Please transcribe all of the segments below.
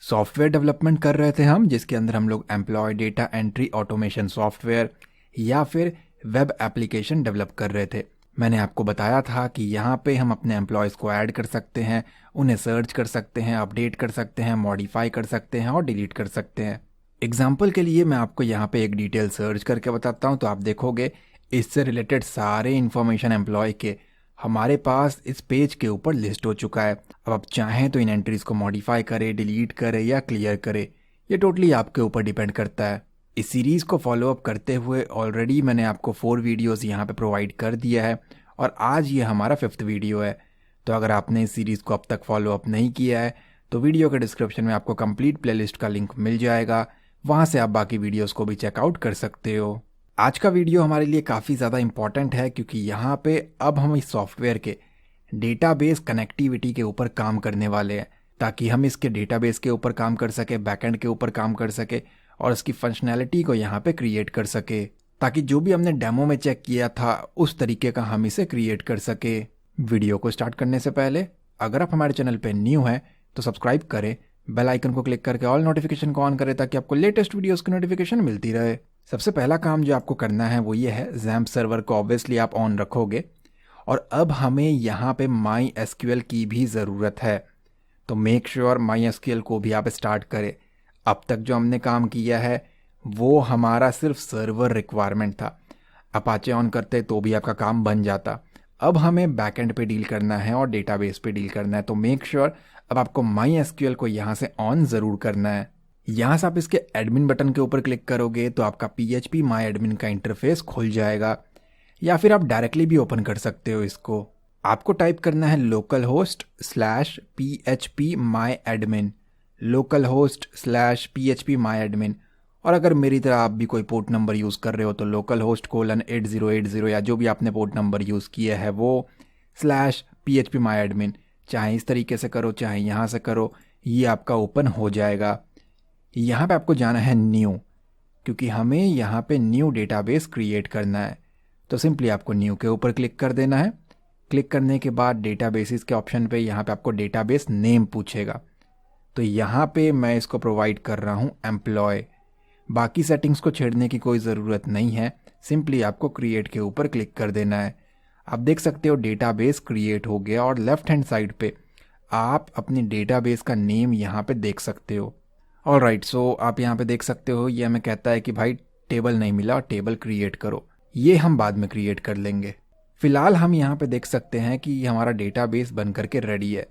Software development कर रहे थे हम, जिसके अंदर हम लोग employ data entry automation software या फिर वेब एप्लीकेशन डेवलप कर रहे थे। मैंने आपको बताया था कि यहाँ पे हम अपने एम्प्लॉयज़ को ऐड कर सकते हैं, उन्हें सर्च कर सकते हैं, अपडेट कर सकते हैं, मॉडिफाई कर सकते हैं और डिलीट कर सकते हैं। एग्जाम्पल के लिए मैं आपको यहाँ पे एक डिटेल सर्च करके बताता हूँ, तो आप देखोगे इससे रिलेटेड सारे इन्फॉर्मेशन एम्प्लॉय के हमारे पास इस पेज के ऊपर लिस्ट हो चुका है। अब आप चाहें तो इन एंट्रीज को मॉडिफाई करें, डिलीट करें या क्लियर करें, ये टोटली आपके ऊपर डिपेंड करता है। इस सीरीज़ को फॉलो अप करते हुए ऑलरेडी मैंने आपको 4 वीडियोस यहाँ पे प्रोवाइड कर दिया है और आज ये हमारा 5th वीडियो है। तो अगर आपने इस सीरीज़ को अब तक फॉलो अप नहीं किया है तो वीडियो के डिस्क्रिप्शन में आपको कंप्लीट प्लेलिस्ट का लिंक मिल जाएगा, वहाँ से आप बाकी वीडियोस को भी चेकआउट कर सकते हो। आज का वीडियो हमारे लिए काफ़ी ज़्यादा इंपॉर्टेंट है क्योंकि यहाँ पे अब हम इस सॉफ्टवेयर के डेटाबेस कनेक्टिविटी के ऊपर काम करने वाले हैं, ताकि हम इसके डेटाबेस के ऊपर काम कर सके, बैकएंड के ऊपर काम कर सके और इसकी फंक्शनैलिटी को यहाँ पे क्रिएट कर सके, ताकि जो भी हमने डेमो में चेक किया था उस तरीके का हम इसे क्रिएट कर सके। वीडियो को स्टार्ट करने से पहले अगर आप हमारे चैनल पे न्यू हैं तो सब्सक्राइब करें, बेल आइकन को क्लिक करके ऑल नोटिफिकेशन को ऑन करें ताकि आपको लेटेस्ट वीडियोस की नोटिफिकेशन मिलती रहे। सबसे पहला काम जो आपको करना है वो ये है, XAMPP सर्वर को ऑब्वियसली आप ऑन रखोगे और अब हमें यहाँ पे MySQL की भी ज़रूरत है, तो मेक श्योर MySQL को भी आप स्टार्ट करें। अब तक जो हमने काम किया है वो हमारा सिर्फ सर्वर रिक्वायरमेंट था, अपाचे ऑन करते तो भी आपका काम बन जाता। अब हमें बैकएंड पे डील करना है और डेटाबेस पे डील करना है, तो मेक श्योर अब आपको MySQL को यहाँ से ऑन ज़रूर करना है। यहाँ से आप इसके एडमिन बटन के ऊपर क्लिक करोगे तो आपका PHP माई एडमिन का इंटरफेस खुल जाएगा, या फिर आप डायरेक्टली भी ओपन कर सकते हो इसको। आपको टाइप करना है localhost/php my admin, localhost/php my admin। और अगर मेरी तरह आप भी कोई पोर्ट नंबर यूज़ कर रहे हो तो localhost:8080 या जो भी आपने पोर्ट नंबर यूज़ किया है वो /php my admin, चाहे इस तरीके से करो चाहे यहाँ से करो, ये आपका ओपन हो जाएगा। यहाँ पे आपको जाना है न्यू, क्योंकि हमें यहाँ पे न्यू डेटाबेस क्रिएट करना है, तो सिंपली आपको न्यू के ऊपर क्लिक कर देना है। क्लिक करने के बाद डेटाबेसेस के ऑप्शन पे यहाँ पे आपको डेटाबेस नेम पूछेगा, तो यहाँ पे मैं इसको प्रोवाइड कर रहा हूँ एम्प्लॉय। बाकी सेटिंग्स को छेड़ने की कोई ज़रूरत नहीं है, सिंपली आपको क्रिएट के ऊपर क्लिक कर देना है। आप देख सकते हो डेटाबेस क्रिएट हो गया और लेफ्ट हैंड साइड पे आप अपनी डेटाबेस का नेम यहाँ पे देख सकते हो। ऑलराइट, सो आप यहाँ पे देख सकते हो ये हमें कहता है कि भाई टेबल नहीं मिला, टेबल क्रिएट करो। ये हम बाद में क्रिएट कर लेंगे। फिलहाल हम यहाँ पे देख सकते हैं कि हमारा डेटाबेस बन करके रेडी है,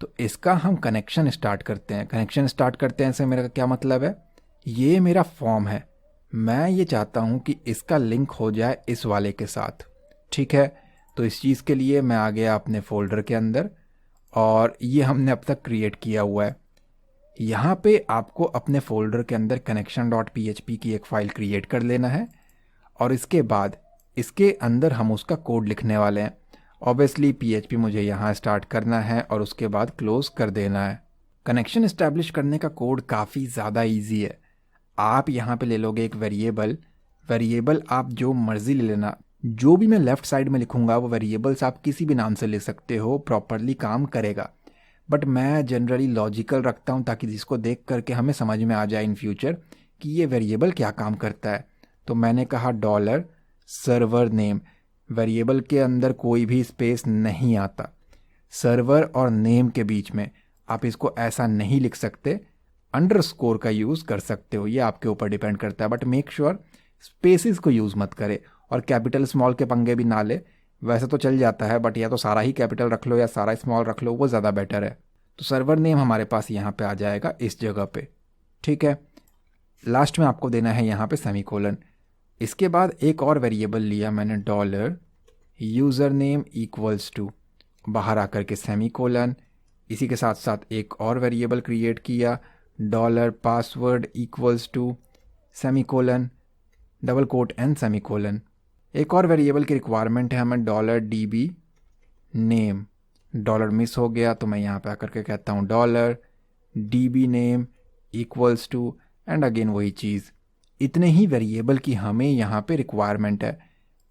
तो इसका हम कनेक्शन स्टार्ट करते हैं। कनेक्शन स्टार्ट करते हैं से मेरा क्या मतलब है, ये मेरा फॉर्म है, मैं ये चाहता हूँ कि इसका लिंक हो जाए इस वाले के साथ, ठीक है। तो इस चीज़ के लिए मैं आ गया अपने फोल्डर के अंदर और ये हमने अब तक क्रिएट किया हुआ है। यहाँ पे आपको अपने फोल्डर के अंदर connection.php की एक फ़ाइल क्रिएट कर लेना है और इसके बाद इसके अंदर हम उसका कोड लिखने वाले हैं। ऑब्वियसली PHP मुझे यहाँ स्टार्ट करना है और उसके बाद क्लोज कर देना है। कनेक्शन इस्टेब्लिश करने का कोड काफ़ी ज़्यादा इजी है। आप यहाँ पे ले लोगे एक वेरिएबल आप जो मर्ज़ी ले लेना, जो भी मैं लेफ़्ट साइड में लिखूँगा वो वेरिएबल्स आप किसी भी नाम से ले सकते हो, प्रॉपरली काम करेगा। बट मैं जनरली लॉजिकल रखता हूँ ताकि जिसको देख करके हमें समझ में आ जाए इन फ्यूचर कि ये वेरिएबल क्या काम करता है। तो मैंने कहा $सर्वर नेम, वेरिएबल के अंदर कोई भी स्पेस नहीं आता, सर्वर और नेम के बीच में आप इसको ऐसा नहीं लिख सकते, अंडरस्कोर का यूज़ कर सकते हो, ये आपके ऊपर डिपेंड करता है। बट मेक श्योर स्पेसिस को यूज़ मत करे और कैपिटल स्मॉल के पंगे भी ना ले। वैसे तो चल जाता है बट या तो सारा ही कैपिटल रख लो या सारा स्मॉल रख लो, वो ज़्यादा बेटर है। तो सर्वर नेम हमारे पास यहाँ पे आ जाएगा इस जगह पे, ठीक है। लास्ट में आपको देना है यहाँ पे सेमीकोलन। इसके बाद एक और वेरिएबल लिया मैंने $username इक्वल्स टू, बाहर आकर के सेमीकोलन। इसी के साथ साथ एक और वेरिएबल क्रिएट किया $password equals to semicolon, double quote and semicolon. एक और वेरिएबल की रिक्वायरमेंट है हमें $db नेम, डॉलर मिस हो गया तो मैं यहाँ पे आकर के कहता हूँ $db name equals to and again वही चीज़। इतने ही वेरिएबल की हमें यहाँ पे रिक्वायरमेंट है।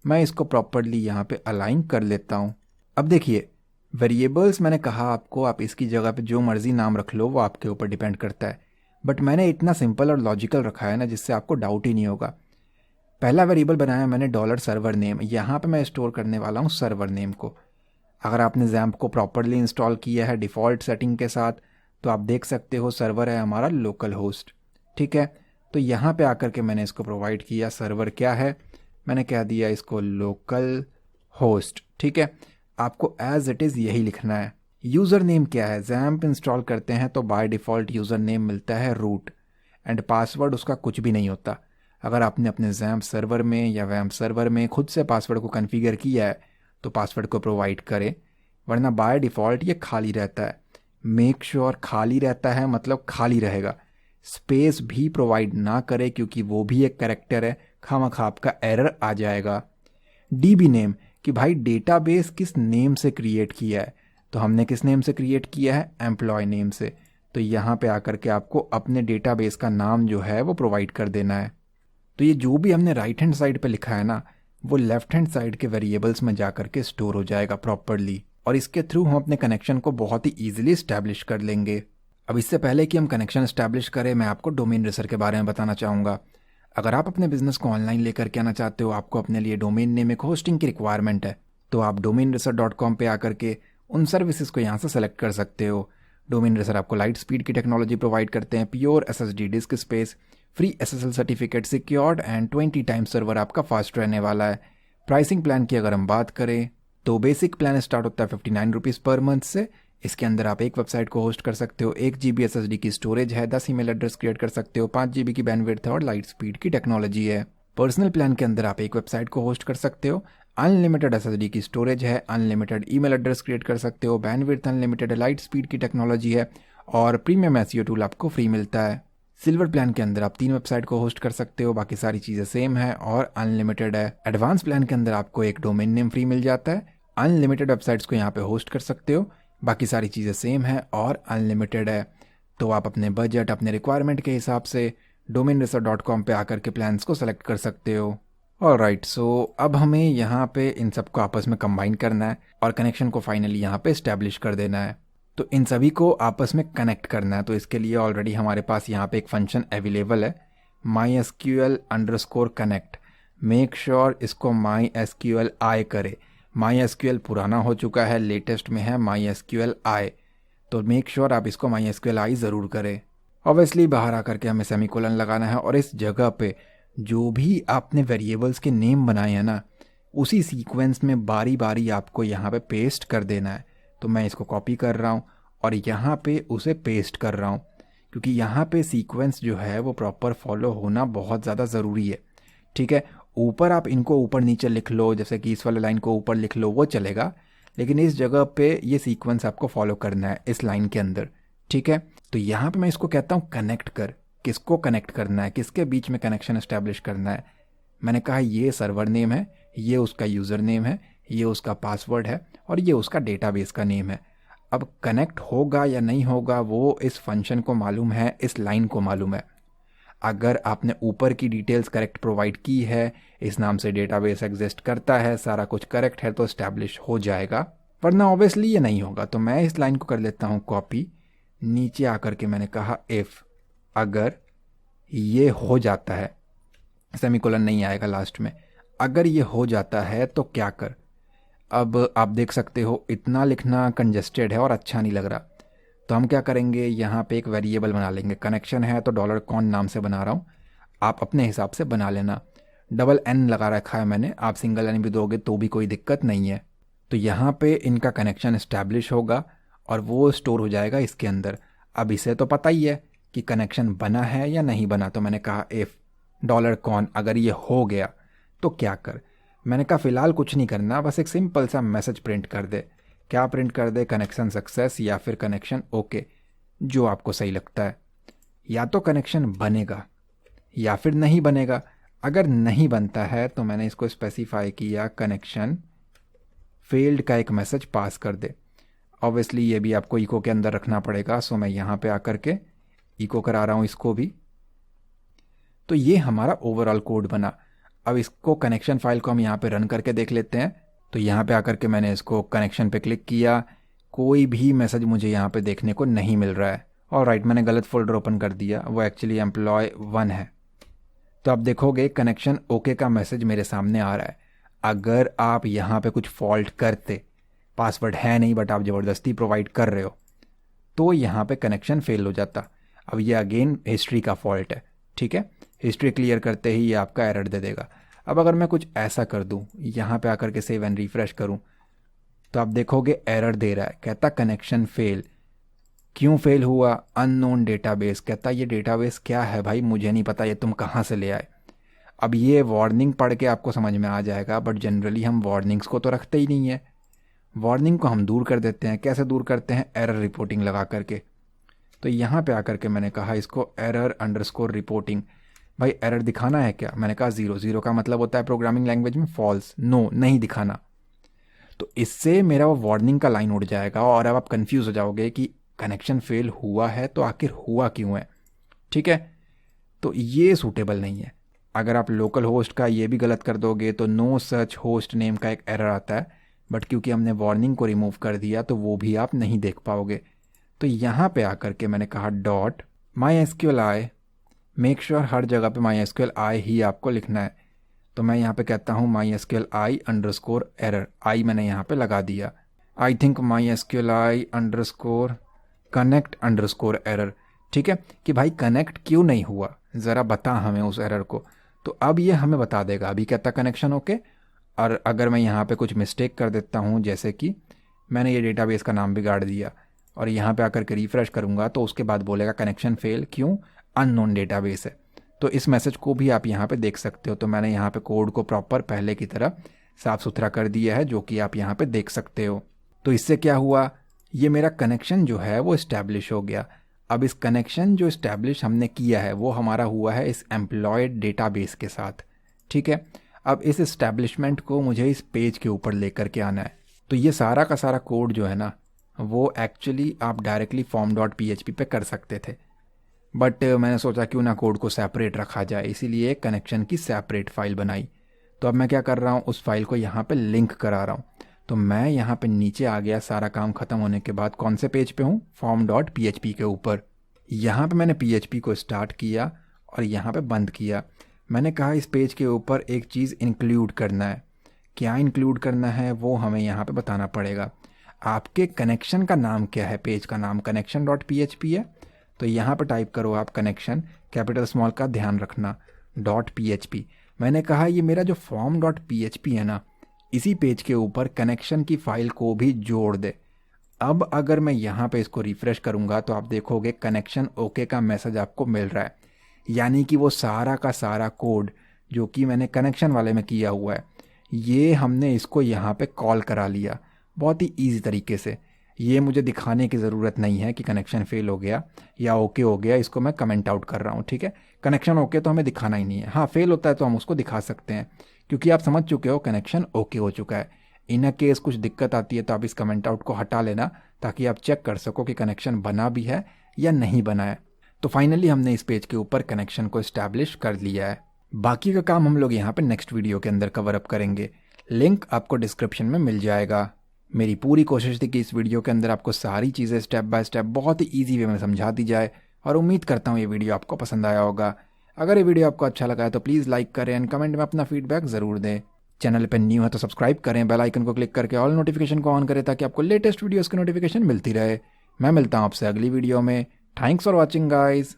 मैं इसको प्रॉपरली यहाँ पे अलाइन कर लेता हूँ। अब देखिए वेरिएबल्स मैंने कहा आपको, आप इसकी जगह पे जो मर्जी नाम रख लो, वो आपके ऊपर डिपेंड करता है, बट मैंने इतना सिंपल और लॉजिकल रखा है ना जिससे आपको डाउट ही नहीं होगा। पहला वेरिएबल बनाया मैंने डॉलर सर्वर नेम, यहाँ पे मैं स्टोर करने वाला हूँ सर्वर नेम को। अगर आपने जैम्प को प्रॉपरली इंस्टॉल किया है डिफ़ॉल्ट सेटिंग के साथ, तो आप देख सकते हो सर्वर है हमारा लोकल होस्ट। ठीक है, तो यहाँ पे आकर के मैंने इसको प्रोवाइड किया, सर्वर क्या है, मैंने कह दिया इसको लोकल होस्ट। ठीक है, आपको एज इट इज़ यही लिखना है। यूज़र नेम क्या है, जैम्प इंस्टॉल करते हैं तो बाय डिफ़ॉल्ट यूज़र नेम मिलता है रूट, एंड पासवर्ड उसका कुछ भी नहीं होता। अगर आपने अपने जैम्प सर्वर में या वैम्प सर्वर में खुद से पासवर्ड को कॉन्फ़िगर किया है तो पासवर्ड को प्रोवाइड करें, वरना बाय डिफ़ॉल्ट ये खाली रहता है। मेक श्योर खाली रहता है, मतलब खाली रहेगा। स्पेस भी प्रोवाइड ना करें क्योंकि वो भी एक कैरेक्टर है, खामखा आपका एरर आ जाएगा। डीबी नेम, कि भाई डेटाबेस किस नेम से क्रिएट किया है, तो हमने किस नेम से क्रिएट किया है, एम्प्लॉय नेम से। तो यहाँ पे आकर के आपको अपने डेटाबेस का नाम जो है वो प्रोवाइड कर देना है। तो ये जो भी हमने राइट हैंड साइड पे लिखा है ना, वो लेफ्ट हैंड साइड के वेरिएबल्स में जा करके स्टोर हो जाएगा प्रॉपरली, और इसके थ्रू हम अपने कनेक्शन को बहुत ही ईजिली स्टैब्लिश कर लेंगे। अब इससे पहले कि हम कनेक्शन स्टैब्लिश करें, मैं आपको डोमेन रेसर के बारे में बताना चाहूँगा। अगर आप अपने बिजनेस को ऑनलाइन लेकर के आना चाहते हो, आपको अपने लिए डोमेन नेम एक होस्टिंग की रिक्वायरमेंट है, तो आप domainresearch.com पे आकर के उन सर्विसेज को यहाँ से सेलेक्ट कर सकते हो। डोमेन रेसर आपको लाइट स्पीड की टेक्नोलॉजी प्रोवाइड करते हैं, pure SSD disc space, free SSL certificate, secured and 20 times server आपका फास्ट रहने वाला है। प्राइसिंग प्लान की अगर हम बात करें तो बेसिक प्लान स्टार्ट होता है 59 रुपीज़ पर मंथ से। इसके अंदर आप एक वेबसाइट को होस्ट कर सकते हो, 1 GB SSD की स्टोरेज है, 10 ईमेल एड्रेस क्रिएट कर सकते हो, 5 GB की बैंडविड्थ है और लाइट स्पीड की टेक्नोलॉजी है। पर्सनल प्लान के अंदर आप एक वेबसाइट को होस्ट कर सकते हो, अनलिमिटेड SSD की स्टोरेज है, अनलिमिटेड ईमेल एड्रेस क्रिएट कर सकते हो, बैंडविड्थ अनलिमिटेड, लाइट स्पीड की टेक्नोलॉजी है और प्रीमियम SEO टूल आपको फ्री मिलता है। सिल्वर प्लान के अंदर आप 3 वेबसाइट को होस्ट कर सकते हो, बाकी सारी चीज़ें सेम है और अनलिमिटेड है। एडवांस प्लान के अंदर आपको एक डोमेन नेम फ्री मिल जाता है, अनलिमिटेड वेबसाइट्स को यहाँ पे होस्ट कर सकते हो, बाकी सारी चीज़ें सेम है और अनलिमिटेड है। तो आप अपने बजट, अपने रिक्वायरमेंट के हिसाब से domainresearch.com पे आकर के प्लान्स को सेलेक्ट कर सकते हो। ऑलराइट, सो अब हमें यहाँ पे इन सबको आपस में कंबाइन करना है और कनेक्शन को फाइनली यहाँ पे इस्टेब्लिश कर देना है। तो इन सभी को आपस में कनेक्ट करना है, तो इसके लिए ऑलरेडी हमारे पास यहाँ पे एक फंक्शन अवेलेबल है, MySQL_connect। मेक श्योर इसको MySQLi करे। MySQL पुराना हो चुका है, लेटेस्ट में है MySQLi, तो मेक श्योर आप इसको MySQLi ज़रूर करें। ऑब्वियसली बाहर आकर के हमें सेमीकोलन लगाना है और इस जगह पे जो भी आपने वेरिएबल्स के नेम बनाए हैं ना, उसी सीक्वेंस में बारी बारी आपको यहाँ पे पेस्ट कर देना है। तो मैं इसको कॉपी कर रहा हूँ और यहाँ पे उसे पेस्ट कर रहा हूँ, क्योंकि यहाँ पे सीक्वेंस जो है वो प्रॉपर फॉलो होना बहुत ज़्यादा ज़रूरी है। ठीक है, ऊपर आप इनको ऊपर नीचे लिख लो, जैसे कि इस वाले लाइन को ऊपर लिख लो, वो चलेगा, लेकिन इस जगह पे ये सीक्वेंस आपको फॉलो करना है इस लाइन के अंदर। ठीक है, तो यहाँ पे मैं इसको कहता हूँ कनेक्ट कर। किसको कनेक्ट करना है, किसके बीच में कनेक्शन एस्टेब्लिश करना है। मैंने कहा ये सर्वर नेम है, ये उसका यूज़र नेम है, ये उसका पासवर्ड है और ये उसका डेटाबेस का नेम है। अब कनेक्ट होगा या नहीं होगा वो इस फंक्शन को मालूम है, इस लाइन को मालूम है। अगर आपने ऊपर की डिटेल्स करेक्ट प्रोवाइड की है, इस नाम से डेटाबेस एग्जिस्ट करता है, सारा कुछ करेक्ट है, तो एस्टैब्लिश हो जाएगा, वरना ऑब्वियसली ये नहीं होगा। तो मैं इस लाइन को कर लेता हूँ कॉपी, नीचे आकर के मैंने कहा इफ़, अगर ये हो जाता है, सेमीकोलन नहीं आएगा लास्ट में, अगर ये हो जाता है तो क्या कर। अब आप देख सकते हो इतना लिखना कंजेस्टेड है और अच्छा नहीं लग रहा, तो हम क्या करेंगे, यहाँ पे एक वेरिएबल बना लेंगे। कनेक्शन है तो $कॉन नाम से बना रहा हूँ, आप अपने हिसाब से बना लेना। $N लगा रखा है मैंने, आप सिंगल N भी दोगे तो भी कोई दिक्कत नहीं है। तो यहाँ पे इनका कनेक्शन इस्टेब्लिश होगा और वो स्टोर हो जाएगा इसके अंदर। अब इसे तो पता ही है कि कनेक्शन बना है या नहीं बना, तो मैंने कहा इफ़ $कॉन, अगर ये हो गया तो क्या कर। मैंने कहा फ़िलहाल कुछ नहीं करना, बस एक सिंपल सा मैसेज प्रिंट कर दे। क्या प्रिंट कर दे, कनेक्शन सक्सेस या फिर कनेक्शन ओके, जो आपको सही लगता है। या तो कनेक्शन बनेगा या फिर नहीं बनेगा। अगर नहीं बनता है तो मैंने इसको स्पेसिफाई किया कनेक्शन फेल्ड का एक मैसेज पास कर दे। ऑब्वियसली ये भी आपको इको के अंदर रखना पड़ेगा, सो मैं यहाँ पे आकर के इको करा रहा हूँ इसको भी। तो ये हमारा ओवरऑल कोड बना। अब इसको कनेक्शन फाइल को हम यहाँ पे रन करके देख लेते हैं। तो यहाँ पे आकर के मैंने इसको कनेक्शन पे क्लिक किया, कोई भी मैसेज मुझे यहाँ पे देखने को नहीं मिल रहा है। ऑलराइट, मैंने गलत फोल्डर ओपन कर दिया, वो एक्चुअली एम्प्लॉय 1 है। तो आप देखोगे कनेक्शन ओके का मैसेज मेरे सामने आ रहा है। अगर आप यहाँ पे कुछ फॉल्ट करते, पासवर्ड है नहीं बट आप ज़बरदस्ती प्रोवाइड कर रहे हो, तो यहाँ पे कनेक्शन फेल हो जाता। अब ये अगेन हिस्ट्री का फॉल्ट है, ठीक है। हिस्ट्री क्लियर करते ही ये आपका एरर दे देगा। अब अगर मैं कुछ ऐसा कर दूँ, यहाँ पे आकर के सेव एंड रिफ्रेश करूँ, तो आप देखोगे एरर दे रहा है, कहता कनेक्शन फेल। क्यों फेल हुआ? Unknown database. कहता ये डेटाबेस क्या है भाई, मुझे नहीं पता, ये तुम कहाँ से ले आए। अब ये वार्निंग पढ़ के आपको समझ में आ जाएगा, बट जनरली हम वार्निंग्स को तो रखते ही नहीं है। वार्निंग को हम दूर कर देते हैं। कैसे दूर करते हैं? एरर रिपोर्टिंग लगा करके। तो यहाँ पे आकर के मैंने कहा इसको एरर अंडरस्कोर रिपोर्टिंग। भाई एरर दिखाना है क्या? मैंने कहा 0। 0 का मतलब होता है प्रोग्रामिंग लैंग्वेज में फॉल्स, नो, नहीं दिखाना। तो इससे मेरा वो वार्निंग का लाइन उड़ जाएगा और अब आप कंफ्यूज हो जाओगे कि कनेक्शन फेल हुआ है तो आखिर हुआ क्यों है, ठीक है। तो ये सूटेबल नहीं है। अगर आप लोकल होस्ट का ये भी गलत कर दोगे तो नो सच होस्ट नेम का एक एरर आता है, बट क्योंकि हमने वार्निंग को रिमूव कर दिया तो वो भी आप नहीं देख पाओगे। तो यहाँ पे आकर के मैंने कहा डॉट MySQLi, मेक श्योर हर जगह पे MySQLi ही आपको लिखना है। तो मैं यहाँ पे कहता हूँ MySQLi अंडरस्कोर एरर, आई मैंने यहाँ पे लगा दिया। I think MySQLi underscore connect underscore error, ठीक है, कि भाई कनेक्ट क्यों नहीं हुआ, ज़रा बता हमें उस एरर को। तो अब ये हमें बता देगा। अभी कहता कनेक्शन ओके, और अगर मैं यहाँ पे कुछ मिस्टेक कर देता हूँ, जैसे कि मैंने ये डेटाबेस का नाम बिगाड़ दिया और यहाँ पे आकर के रिफ़्रेश करूँगा, तो उसके बाद बोलेगा कनेक्शन फेल, क्यों? अननोन डेटाबेस है। तो इस मैसेज को भी आप यहाँ पे देख सकते हो। तो मैंने यहाँ पे कोड को प्रॉपर पहले की तरह साफ़ सुथरा कर दिया है, जो कि आप यहाँ पे देख सकते हो। तो इससे क्या हुआ, ये मेरा कनेक्शन जो है वो इस्टेब्लिश हो गया। अब इस कनेक्शन जो इस्टेब्लिश हमने किया है वो हमारा हुआ है इस एम्प्लॉयड डेटाबेस के साथ, ठीक है। अब इस इस्टेब्लिशमेंट को मुझे इस पेज के ऊपर लेकर के आना है। तो ये सारा का सारा कोड जो है ना, वो एक्चुअली आप डायरेक्टली form.php पे कर सकते थे, बट मैंने सोचा क्यों ना कोड को सेपरेट रखा जाए, इसीलिए कनेक्शन की सेपरेट फाइल बनाई। तो अब मैं क्या कर रहा हूँ, उस फाइल को यहाँ पे लिंक करा रहा हूँ। तो मैं यहाँ पे नीचे आ गया, सारा काम ख़त्म होने के बाद कौन से पेज पे हूँ, form.php के ऊपर। यहाँ पे मैंने PHP को स्टार्ट किया और यहाँ पे बंद किया। मैंने कहा इस पेज के ऊपर एक चीज़ इंक्लूड करना है। क्या इंक्लूड करना है वो हमें यहाँ पे बताना पड़ेगा। आपके कनेक्शन का नाम क्या है? पेज का नाम connection.php है। तो यहाँ पे टाइप करो आप कनेक्शन, कैपिटल स्मॉल का ध्यान रखना, .php। मैंने कहा ये मेरा जो form.php है ना, इसी पेज के ऊपर कनेक्शन की फ़ाइल को भी जोड़ दे। अब अगर मैं यहाँ पे इसको रिफ़्रेश करूँगा तो आप देखोगे कनेक्शन ओके का मैसेज आपको मिल रहा है। यानी कि वो सारा का सारा कोड जो कि मैंने कनेक्शन वाले में किया हुआ है, ये हमने इसको यहाँ पे कॉल करा लिया बहुत ही ईजी तरीके से। ये मुझे दिखाने की ज़रूरत नहीं है कि कनेक्शन फेल हो गया या ओके हो गया, इसको मैं कमेंट आउट कर रहा हूँ, ठीक है। कनेक्शन ओके तो हमें दिखाना ही नहीं है। हाँ, फेल होता है तो हम उसको दिखा सकते हैं, क्योंकि आप समझ चुके हो कनेक्शन ओके हो चुका है। इन केस कुछ दिक्कत आती है तो आप इस कमेंट आउट को हटा लेना, ताकि आप चेक कर सको कि कनेक्शन बना भी है या नहीं बना है। तो फाइनली हमने इस पेज के ऊपर कनेक्शन को इस्टेब्लिश कर लिया है। बाकी का काम हम लोग यहाँ पे नेक्स्ट वीडियो के अंदर कवर अप करेंगे। लिंक आपको डिस्क्रिप्शन में मिल जाएगा। मेरी पूरी कोशिश थी कि इस वीडियो के अंदर आपको सारी चीज़ें स्टेप बाय स्टेप बहुत ही ईजी वे में समझा दी जाए, और उम्मीद करता हूँ ये वीडियो आपको पसंद आया होगा। अगर ये वीडियो आपको अच्छा लगा है तो प्लीज़ लाइक करें एंड कमेंट में अपना फीडबैक ज़रूर दें। चैनल पर न्यू है तो सब्सक्राइब करें, बेल आइकन को क्लिक करके ऑल नोटिफिकेशन को ऑन करें, ताकि आपको लेटेस्ट वीडियोज़ की नोटिफिकेशन मिलती रहे। मैं मिलता हूँ आपसे अगली वीडियो में। Thanks for watching guys.